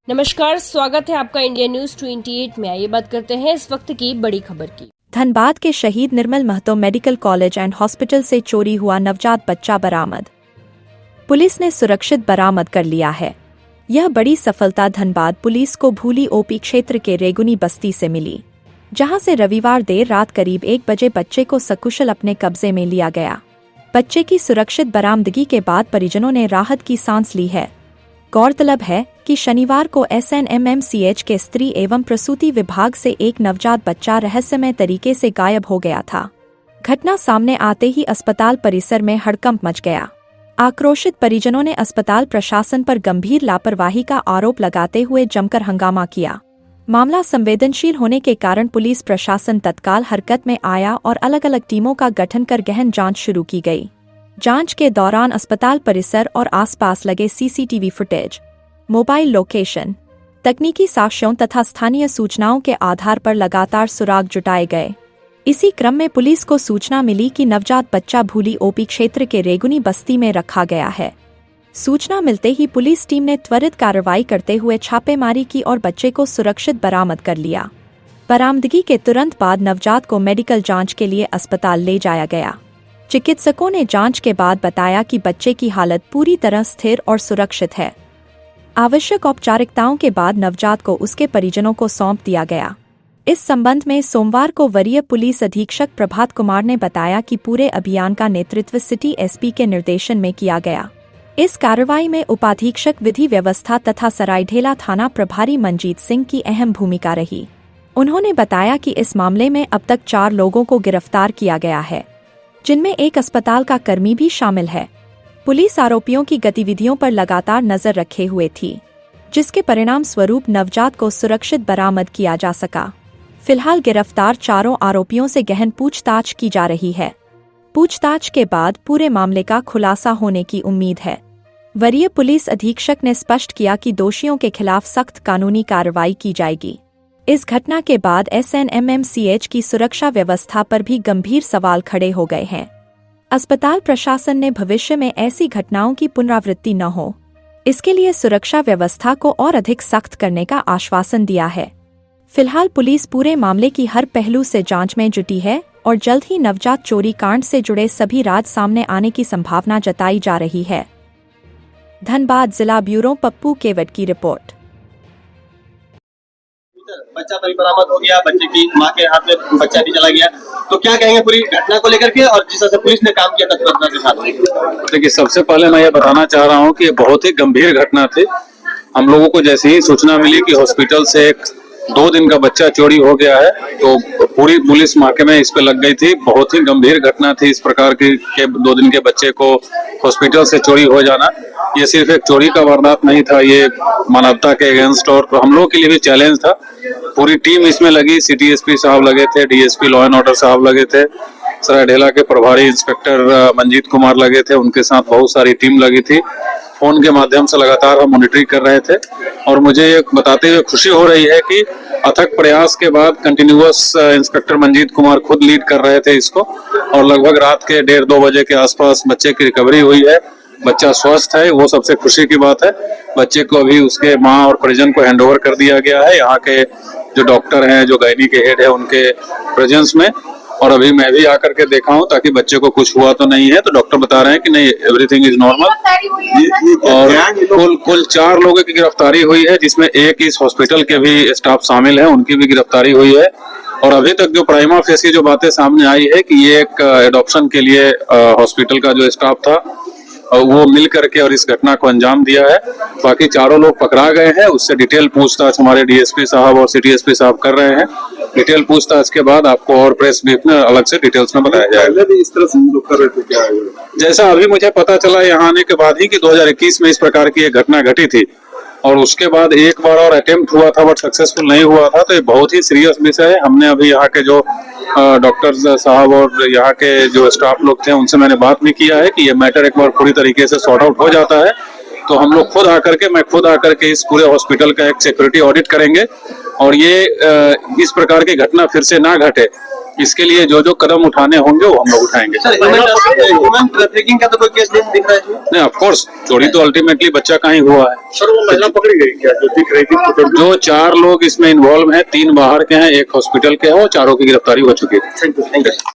नमस्कार, स्वागत है आपका इंडिया न्यूज 28 में। आइए बात करते हैं इस वक्त की बड़ी खबर की। धनबाद के शहीद Nirmal Mahato medical college and hospital से चोरी हुआ नवजात बच्चा बरामद। पुलिस ने सुरक्षित बरामद कर लिया है। यह बड़ी सफलता धनबाद पुलिस को भूली ओपी क्षेत्र के रेगुनी बस्ती से मिली, जहां से रविवार देर रात करीब 1 बजे बच्चे को सकुशल अपने कब्जे में लिया गया। बच्चे की सुरक्षित बरामदगी के बाद परिजनों ने राहत की सांस ली है। गौरतलब है कि शनिवार को SNMMCH के स्त्री एवं प्रसूति विभाग से एक नवजात बच्चा रहस्यमय तरीके से गायब हो गया था। घटना सामने आते ही अस्पताल परिसर में हड़कंप मच गया। आक्रोशित परिजनों ने अस्पताल प्रशासन पर गंभीर लापरवाही का आरोप लगाते हुए जमकर हंगामा किया। मामला संवेदनशील होने के कारण पुलिस प्रशासन तत्काल हरकत में आया और अलग अलग टीमों का गठन कर गहन जांच शुरू की गई। जांच के दौरान अस्पताल परिसर और आसपास लगे CCTV फुटेज, मोबाइल लोकेशन, तकनीकी साक्ष्यों तथा स्थानीय सूचनाओं के आधार पर लगातार सुराग जुटाए गए। इसी क्रम में पुलिस को सूचना मिली कि नवजात बच्चा भूली ओपी क्षेत्र के रेगुनी बस्ती में रखा गया है। सूचना मिलते ही पुलिस टीम ने त्वरित कार्रवाई करते हुए छापेमारी की और बच्चे को सुरक्षित बरामद कर लिया। बरामदगी के तुरंत बाद नवजात को मेडिकल जांच के लिए अस्पताल ले जाया गया। चिकित्सकों ने जांच के बाद बताया कि बच्चे की हालत पूरी तरह स्थिर और सुरक्षित है। आवश्यक औपचारिकताओं के बाद नवजात को उसके परिजनों को सौंप दिया गया। इस संबंध में सोमवार को वरीय पुलिस अधीक्षक प्रभात कुमार ने बताया कि पूरे अभियान का नेतृत्व सिटी SP के निर्देशन में किया गया। इस कार्रवाई में उपाधीक्षक विधि व्यवस्था तथा सरायढेला थाना प्रभारी मंजीत सिंह की अहम भूमिका रही। उन्होंने बताया कि इस मामले में अब तक 4 लोगों को गिरफ्तार किया गया है, जिनमें एक अस्पताल का कर्मी भी शामिल है। पुलिस आरोपियों की गतिविधियों पर लगातार नजर रखे हुए थी, जिसके परिणाम स्वरूप नवजात को सुरक्षित बरामद किया जा सका। फिलहाल गिरफ्तार चारों आरोपियों से गहन पूछताछ की जा रही है। पूछताछ के बाद पूरे मामले का खुलासा होने की उम्मीद है। वरीय पुलिस अधीक्षक ने स्पष्ट किया कि दोषियों के खिलाफ सख्त कानूनी कार्रवाई की जाएगी। इस घटना के बाद SNMMCH की सुरक्षा व्यवस्था पर भी गंभीर सवाल खड़े हो गए हैं। अस्पताल प्रशासन ने भविष्य में ऐसी घटनाओं की पुनरावृत्ति न हो, इसके लिए सुरक्षा व्यवस्था को और अधिक सख्त करने का आश्वासन दिया है। फिलहाल पुलिस पूरे मामले की हर पहलू से जांच में जुटी है और जल्द ही नवजात चोरी कांड से जुड़े सभी राज सामने आने की संभावना जताई जा रही है। धनबाद जिला ब्यूरो पप्पू केवट की रिपोर्ट। बच्चा तो बरामद हो गया, बच्चे की मां के हाथ में बच्चा भी चला गया, तो क्या कहेंगे पूरी घटना को लेकर के और जिस तरह से पुलिस ने काम किया तत्परता के साथ? देखिए, सबसे पहले मैं ये बताना चाह रहा हूँ कि ये बहुत ही गंभीर घटना थी। हम लोगों को जैसे ही सूचना मिली कि हॉस्पिटल से एक 2 दिन का बच्चा चोरी हो गया है, तो पूरी पुलिस महकमे इस पे लग गई थी। बहुत ही गंभीर घटना थी इस प्रकार की के 2 दिन के बच्चे को हॉस्पिटल से चोरी हो जाना। ये सिर्फ एक चोरी का वारदात नहीं था, ये मानवता के अगेंस्ट और हम लोगों के लिए भी चैलेंज था। पूरी टीम इसमें लगी, सिटी SP साहब लगे थे, DSP लॉ एंड ऑर्डर साहब लगे थे, सरायढेला के प्रभारी इंस्पेक्टर मंजीत कुमार लगे थे, उनके साथ बहुत सारी टीम लगी थी। फोन के माध्यम से लगातार हम मॉनिटरिंग कर रहे थे और मुझे ये बताते हुए खुशी हो रही है कि अथक प्रयास के बाद कंटिन्यूअस इंस्पेक्टर मंजीत कुमार खुद लीड कर रहे थे इसको और लगभग रात के 1:30-2 बजे के आसपास बच्चे की रिकवरी हुई है। बच्चा स्वस्थ है, वो सबसे खुशी की बात है। बच्चे को अभी उसके माँ और परिजन को हैंडओवर कर दिया गया है, यहाँ के जो डॉक्टर हैं, जो गायनी के हेड है, उनके प्रेजेंस में। और अभी मैं भी आकर के देखा हूँ ताकि बच्चे को कुछ हुआ तो नहीं है, तो डॉक्टर बता रहे हैं कि नहीं, एवरीथिंग इज नॉर्मल। और कुल 4 लोगों की गिरफ्तारी हुई है, जिसमें एक इस हॉस्पिटल के भी स्टाफ शामिल है, उनकी भी गिरफ्तारी हुई है। और अभी तक जो प्राइमा फेसी जो बातें सामने आई है कि ये एक एडॉप्शन के लिए हॉस्पिटल का जो स्टाफ था वो मिल करके और इस घटना को अंजाम दिया है। बाकी 4 लोग पकड़ा गए हैं, उससे डिटेल पूछताछ हमारे DSP साहब और सिटी SP साहब कर रहे हैं। डिटेल पूछताछ के बाद आपको और प्रेस ब्रीफ में अलग से डिटेल्स में बताया जाएगा। इस तरह से लोग कर रहे थे क्या? जैसा अभी मुझे पता चला यहाँ आने के बाद ही कि 2021 में इस प्रकार की एक घटना घटी थी और उसके बाद एक बार और अटेम्प्ट हुआ था बट सक्सेसफुल नहीं हुआ था। तो ये बहुत ही सीरियस विषय है। हमने अभी यहाँ के जो डॉक्टर्स साहब और यहाँ के जो स्टाफ लोग थे उनसे मैंने बात भी किया है कि ये मैटर एक बार पूरी तरीके से सॉर्ट आउट हो जाता है तो हम लोग मैं खुद आकर के इस पूरे हॉस्पिटल का एक सिक्योरिटी ऑडिट करेंगे और ये इस प्रकार की घटना फिर से ना घटे, इसके लिए जो जो कदम उठाने होंगे वो हम लोग उठाएंगे। सर ह्यूमन ट्रैफिकिंग का तो कोई केस नहीं दिख रहा है? नहीं, ऑफ कोर्स चोरी तो अल्टीमेटली बच्चा का ही हुआ है। सर वो महिला पकड़ी गई क्या जो दिख रही थी? जो 4 लोग इसमें इन्वॉल्व हैं, 3 बाहर के हैं, 1 हॉस्पिटल के हैं, वो चारों की गिरफ्तारी हो चुकी है। Thank you.